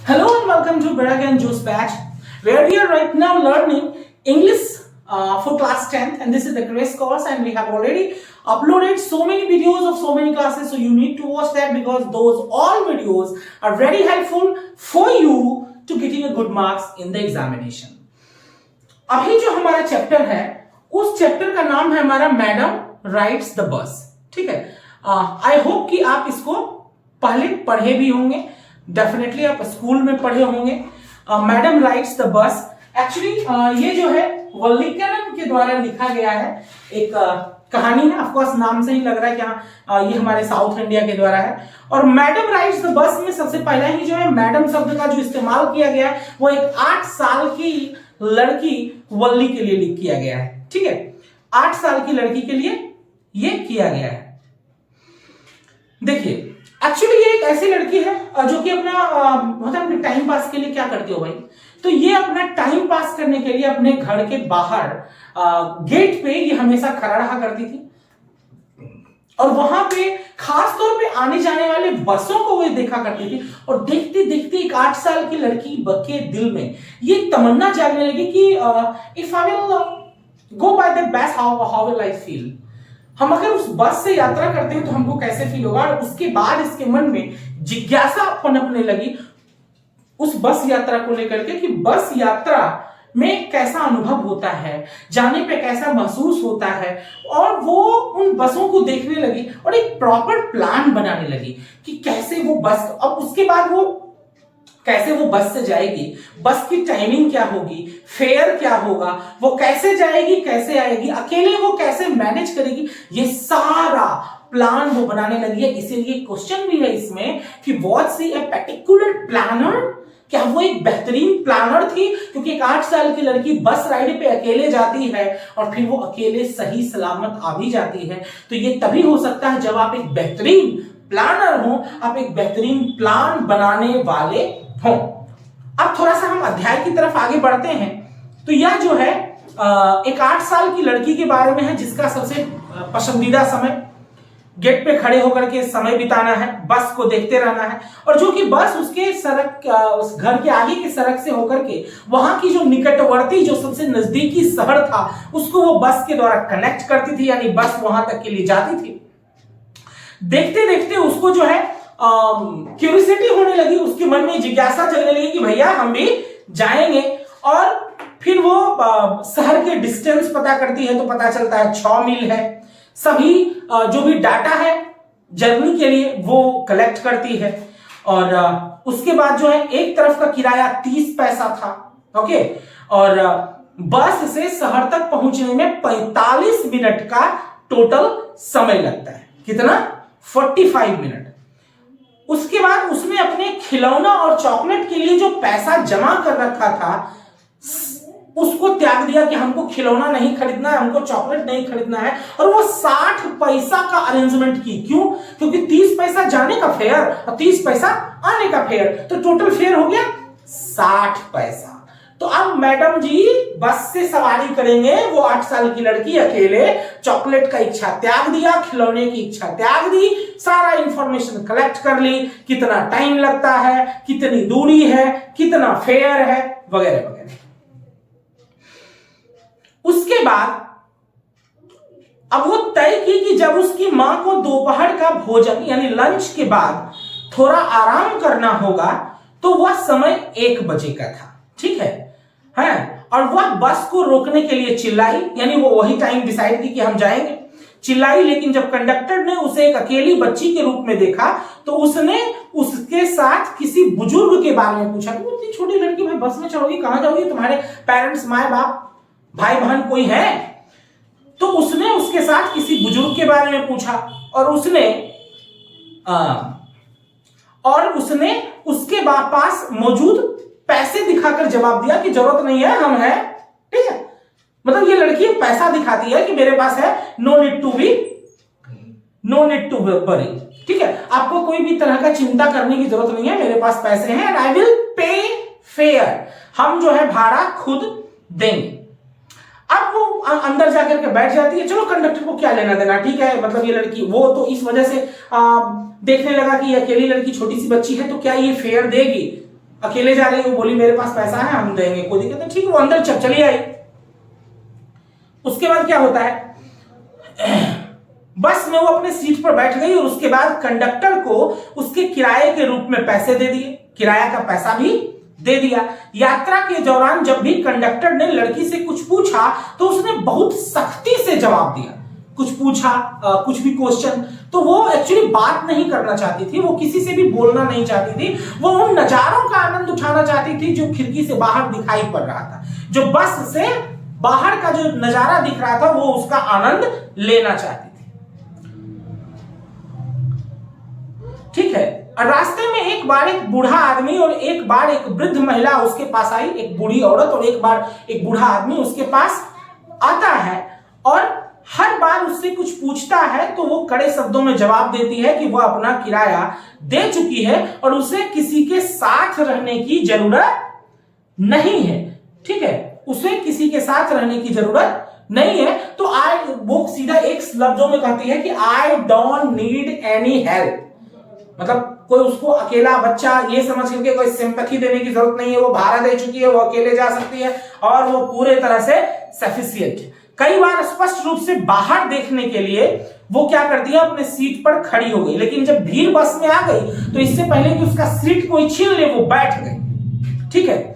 Hello and welcome to Berag and Juice Batch, where we are right now learning English for class 10th, and this is the Grace course, and we have already uploaded so many videos of so many classes, so you need to watch that because those all videos are very helpful for you to getting a good marks in the examination. अभी जो हमारा chapter है उस chapter का नाम है हमारा madam rides the bus. ठीक है, आई होप कि आप इसको पहले पढ़े भी होंगे, डेफिनेटली आप स्कूल में पढ़े होंगे. Madam rides the bus actually ये जो है वल्लीकरण के द्वारा लिखा गया है, एक कहानी है. ऑफकोर्स नाम से ही लग रहा है कि ये हमारे साउथ इंडिया के द्वारा है. और मैडम राइड्स द बस में सबसे पहले ही जो है मैडम शब्द का जो इस्तेमाल किया गया है वो एक 8 साल की लड़की वल्ली के लिए किया गया है. ठीक है, 8 साल की लड़की के लिए ये किया गया है. देखिए एक्चुअली ये एक ऐसी लड़की है जो कि अपना मतलब अपने टाइम पास के लिए क्या करती हो भाई, तो ये अपना टाइम पास करने के लिए अपने घर के बाहर गेट पे ये हमेशा खड़ा रहा करती थी. और वहां पे खास तौर पे आने जाने वाले बसों को वो देखा करती थी. और देखते देखते एक 8 साल की लड़की के दिल में ये तमन्ना जागने लगी कि if I will go by the bus how will I feel. हम अगर उस बस से यात्रा करते हैं तो हमको कैसे फील होगा. और उसके बाद इसके मन में जिज्ञासा पनपने लगी उस बस यात्रा को लेकर के कि बस यात्रा में कैसा अनुभव होता है, जाने पे कैसा महसूस होता है. और वो उन बसों को देखने लगी और एक प्रॉपर प्लान बनाने लगी कि कैसे वो बस, अब उसके बाद वो कैसे वो बस से जाएगी, बस की टाइमिंग क्या होगी, फेयर क्या होगा, वो कैसे जाएगी, कैसे आएगी, अकेले वो कैसे मैनेज करेगी, ये सारा प्लान वो बनाने लगी है. इसीलिए क्वेश्चन भी है इसमें कि was she a particular planner, क्या वो एक बेहतरीन प्लानर थी, क्योंकि एक 8 साल की लड़की बस राइड पे अकेले जाती है और फिर वो अकेले सही सलामत आ भी जाती है. तो ये तभी हो सकता है जब आप एक बेहतरीन प्लानर हो, आप एक बेहतरीन प्लान बनाने वाले हो. अब थोड़ा सा हम अध्याय की तरफ आगे बढ़ते हैं. तो यह जो है एक 8 साल की लड़की के बारे में है जिसका सबसे पसंदीदा समय गेट पे खड़े होकर के समय बिताना है, बस को देखते रहना है. और जो कि बस उसके सड़क, उस घर के आगे की सड़क से होकर के वहां की जो निकटवर्ती जो सबसे नजदीकी शहर था उसको वो बस के द्वारा कनेक्ट करती थी, यानी बस वहां तक के लिए जाती थी. देखते देखते उसको जो है क्यूरियोसिटी होने लगी, उसके मन में जिज्ञासा जगने लगी कि भैया हम भी जाएंगे. और फिर वो शहर के डिस्टेंस पता करती है तो पता चलता है 6 मील है. सभी जो भी डाटा है जर्नी के लिए वो कलेक्ट करती है. और उसके बाद जो है एक तरफ का किराया 30 पैसा था. ओके, और बस से शहर तक पहुंचने में 45 मिनट का टोटल समय लगता है. कितना? 45 मिनट. उसके बाद उसने अपने खिलौना और चॉकलेट के लिए जो पैसा जमा कर रखा था उसको त्याग दिया कि हमको खिलौना नहीं खरीदना है, हमको चॉकलेट नहीं खरीदना है. और वो 60 पैसा का अरेंजमेंट की. क्यों? क्योंकि 30 पैसा जाने का फेयर और 30 पैसा आने का फेयर, तो टोटल फेयर हो गया 60 पैसा. तो अब मैडम जी बस से सवारी करेंगे. वो 8 साल की लड़की अकेले चॉकलेट का इच्छा त्याग दिया, खिलौने की इच्छा त्याग दी, सारा इंफॉर्मेशन कलेक्ट कर ली, कितना टाइम लगता है, कितनी दूरी है, कितना फेयर है, वगैरह वगैरह. उसके बाद अब वो तय की कि जब उसकी मां को दोपहर का भोजन यानी लंच के बाद थोड़ा आराम करना होगा तो वह समय 1 बजे का था. ठीक है, और वह बस को रोकने के लिए चिल्लाई, यानी वो वही टाइम डिसाइड की कि हम जाएंगे. चिल्लाई, लेकिन जब कंडक्टर ने उसे एक अकेली बच्ची के रूप में देखा तो उसने उसके साथ किसी बुजुर्ग के बारे में पूछा. इतनी छोटी लड़की भाई बस में चढ़ोगी, कहां जाओगी, तुम्हारे पेरेंट्स, माए बाप, भाई बहन कोई है? तो उसने उसके साथ किसी बुजुर्ग के बारे में पूछा और उसने उसके पास मौजूद पैसे दिखाकर जवाब दिया कि जरूरत नहीं है, हम हैं. ठीक है, मतलब ये लड़की पैसा दिखाती है कि मेरे पास है, नो नीड टू वरी. ठीक है, आपको कोई भी तरह का चिंता करने की जरूरत नहीं है, मेरे पास पैसे हैं and I will pay fair. हम जो है भाड़ा खुद देंगे. अब वो अंदर जाकर के बैठ जाती है. चलो कंडक्टर को क्या लेना देना, ठीक है, मतलब ये लड़की वो तो इस वजह से देखने लगा कि ये अकेली लड़की छोटी सी बच्ची है तो क्या ये फेयर देगी. अकेले जा रही है, वो बोली मेरे पास पैसा है हम देंगे, कोई दिक्कत नहीं, ठीक है, वो अंदर चली आई। उसके बाद क्या होता है, बस में वो अपने सीट पर बैठ गई और उसके बाद कंडक्टर को उसके किराए के रूप में पैसे दे दिए, किराया का पैसा भी दे दिया। यात्रा के दौरान जब भी कंडक्टर ने लड़की से कुछ पूछा तो उसने बहुत सख्ती से जवाब दिया। कुछ पूछा, कुछ भी क्वेश्चन, तो वो एक्चुअली बात नहीं करना चाहती थी, वो किसी से भी बोलना नहीं चाहती थी, वो उन नजारों का आनंद उठाना चाहती थी जो खिड़की से बाहर दिखाई पड़ रहा था, जो बस से बाहर का जो नजारा दिख रहा था वो उसका आनंद लेना चाहती थी। ठीक है, और रास्ते में एक बार एक बूढ़ा आदमी और एक बार एक वृद्ध महिला उसके पास आई, एक बूढ़ी औरत और एक बार एक बूढ़ा आदमी उसके पास आता है और हर बार उससे कुछ पूछता है तो वो कड़े शब्दों में जवाब देती है कि वह अपना किराया दे चुकी है और उसे किसी के साथ रहने की जरूरत नहीं है। ठीक है, उसे किसी के साथ रहने की जरूरत नहीं है। तो वो सीधा एक लफ्जों में कहती है कि I don't need any help, मतलब कोई उसको अकेला बच्चा ये समझ करके कोई सिंपैथी देने की जरूरत नहीं है, वो भाड़ा दे चुकी है, वो अकेले जा सकती है और वो पूरे तरह से सफिशिएंट। कई बार स्पष्ट रूप से बाहर देखने के लिए वो क्या करती है, अपने सीट पर खड़ी हो गई, लेकिन जब भीड़ बस में आ गई तो इससे पहले कि उसका सीट कोई छीन ले वो बैठ गई। ठीक है,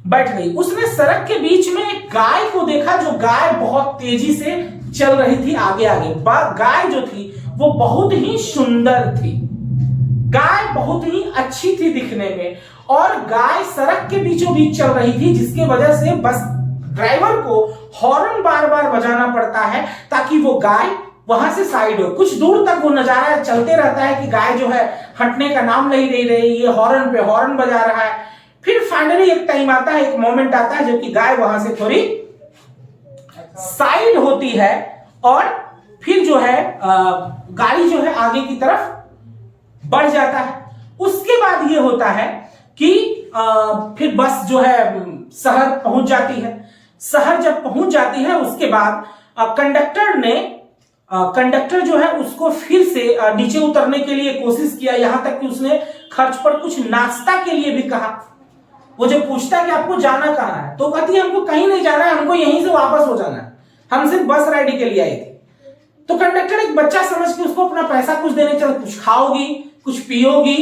बैठ गई। उसने सड़क के बीच में एक गाय को देखा, जो गाय बहुत तेजी से चल रही थी आगे आगे। गाय जो थी वो बहुत ही सुंदर थी, गाय बहुत ही अच्छी थी दिखने में, और गाय सड़क के बीचों बीच चल रही थी, जिसके वजह से बस ड्राइवर को हॉर्न बार बार बजाना पड़ता है ताकि वो गाय वहां से साइड हो। कुछ दूर तक वो नजारा चलते रहता है कि गाय जो है हटने का नाम नहीं ले रही, ये हॉर्न पे हॉर्न बजा रहा है। फिर फाइनली एक टाइम आता है, एक मोमेंट आता है जबकि गाय वहां से थोड़ी साइड होती है और फिर जो है गाड़ी जो है आगे की तरफ बढ़ जाता है। उसके बाद ये होता है कि फिर बस जो है शहर पहुंच जाती है। शहर जब पहुंच जाती है उसके बाद कंडक्टर जो है उसको फिर से नीचे उतरने के लिए कोशिश किया, यहां तक कि उसने खर्च पर कुछ नाश्ता के लिए भी कहा। वो जब पूछता है कि आपको जाना कहाँ है तो कहती है हमको कहीं नहीं जाना है, हमको यहीं से वापस हो जाना है, हम सिर्फ बस राइड के लिए आई थी। तो कंडक्टर एक बच्चा समझ के उसको अपना पैसा कुछ देने चल, कुछ खाओगी कुछ पियोगी,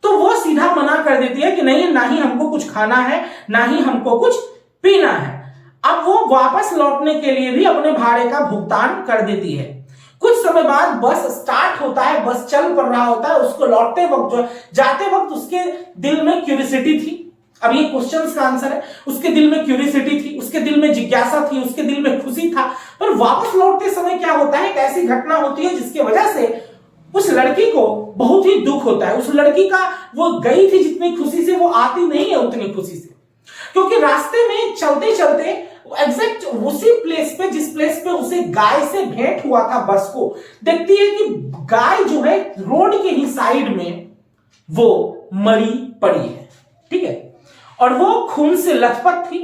तो वो सीधा मना कर देती है कि नहीं, ना ही हमको कुछ खाना है ना ही हमको कुछ पीना है। अब वो वापस लौटने के लिए भी अपने भाड़े का भुगतान कर देती है। कुछ समय बाद बस स्टार्ट होता है, बस चल पड़ रहा होता है। उसको लौटते वक्त जो जाते वक्त उसके दिल में क्यूरियोसिटी थी। अब ये क्वेश्चंस का आंसर है, उसके दिल में क्यूरियोसिटी थी, उसके दिल में जिज्ञासा थी, उसके दिल में खुशी था। पर वापस लौटते समय क्या होता है, एक ऐसी घटना होती है जिसकी वजह से उस लड़की को बहुत ही दुख होता है। उस लड़की का, वो गई थी जितनी खुशी से, वो आती नहीं है उतनी खुशी से, क्योंकि रास्ते में चलते चलते एग्जैक्ट उसी प्लेस पे जिस प्लेस पे उसे गाय से भेंट हुआ था, बस को देखती है कि गाय जो है रोड के ही साइड में वो मरी पड़ी है। ठीक है, और वो खून से लथपथ थी।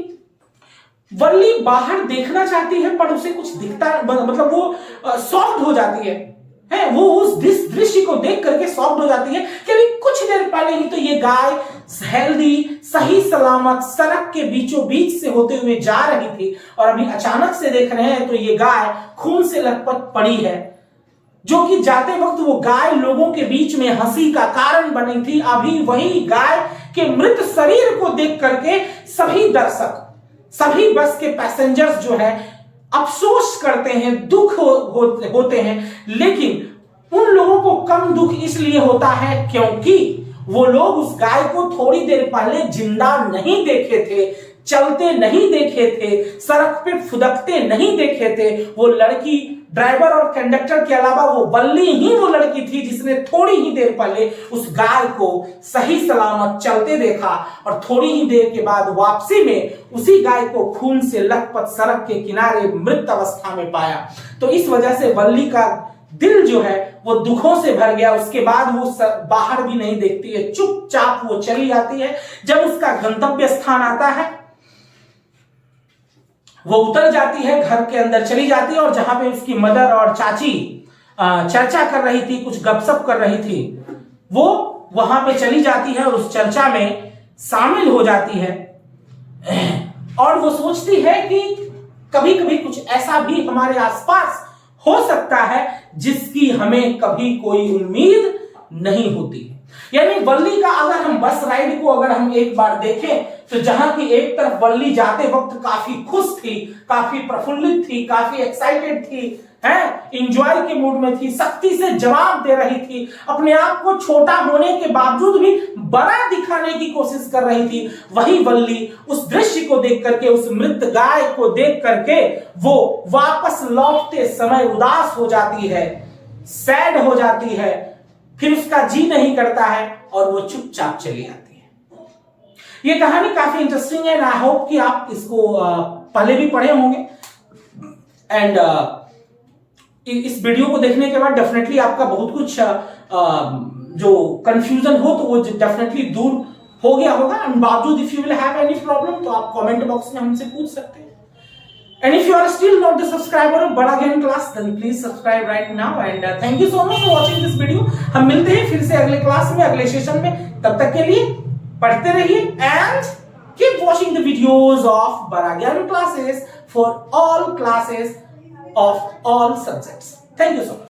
वल्ली बाहर देखना चाहती है पर उसे कुछ दिखता, मतलब वो सॉफ्ट हो जाती है, वो उस दृश्य को देख करके सॉफ्ट हो जाती है कि अभी कुछ देर पहले ही तो ये गाय हेल्दी सही सलामत सड़क के बीचों बीच से होते हुए जा रही थी, और अभी अचानक से देख रहे हैं तो ये गाय खून से लथपथ पड़ी है, जो कि जाते वक्त वो गाय लोगों के बीच में हंसी का कारण बनी थी। अभी वही गाय के मृत शरीर को देख करके सभी दर्शक, सभी बस के पैसेंजर्स जो है अफसोस करते हैं, दुख होते हैं, लेकिन उन लोगों को कम दुख इसलिए होता है क्योंकि वो लोग उस गाय को थोड़ी देर पहले जिंदा नहीं देखे थे, चलते नहीं देखे थे, सड़क पे फुदकते नहीं देखे थे। वो लड़की, ड्राइवर और कंडक्टर के अलावा वो वल्ली ही वो लड़की थी जिसने थोड़ी ही देर पहले उस गाय को सही सलामत चलते देखा, और थोड़ी ही देर के बाद वापसी में उसी गाय को खून से लथपथ सड़क के किनारे मृत अवस्था में पाया। तो इस वजह से वल्ली का दिल जो है वो दुखों से भर गया। उसके बाद वो बाहर भी नहीं देखती है, चुपचाप वो चली जाती है। जब उसका गंतव्य स्थान आता है वो उतर जाती है, घर के अंदर चली जाती है, और जहां पे उसकी मदर और चाची चर्चा कर रही थी, कुछ गपशप कर रही थी, वो वहां पे चली जाती है। और उस चर्चा में शामिल हो जाती है और वो सोचती है कि कभी कभी कुछ ऐसा भी हमारे आसपास हो सकता है जिसकी हमें कभी कोई उम्मीद नहीं होती। यानी वल्ली का अगर हम बस राइड को अगर हम एक बार देखें तो जहां की एक तरफ वल्ली जाते वक्त काफी खुश थी, काफी प्रफुल्लित थी, काफी एक्साइटेड थी, है इंजॉय के मूड में थी, सख्ती से जवाब दे रही थी, अपने आप को छोटा होने के बावजूद भी बड़ा दिखाने की कोशिश कर रही थी। वही वल्ली उस दृश्य को देख करके, उस मृत गाय को देख करके वो वापस लौटते समय उदास हो जाती है, सैड हो जाती है, फिर उसका जी नहीं करता है और वो चुपचाप चली आती है। ये कहानी काफी इंटरेस्टिंग है, आई होप कि आप इसको पहले भी पढ़े होंगे एंड इस वीडियो को देखने के बाद डेफिनेटली आपका बहुत कुछ जो कंफ्यूजन हो तो वो डेफिनेटली दूर हो गया होगा। एंड बावजूद if you will have any problem तो आप कमेंट बॉक्स में हमसे पूछ सकते हैं। And if you are still not the subscriber of Bada Gyan class, then please subscribe right now. And thank you so much for watching this video. हम मिलते हैं फिर से अगले क्लास में, अगले सेशन में। तब तक के लिए पढ़ते रहिए and keep watching the videos of Bada Gyan classes for all classes of all subjects. Thank you so much.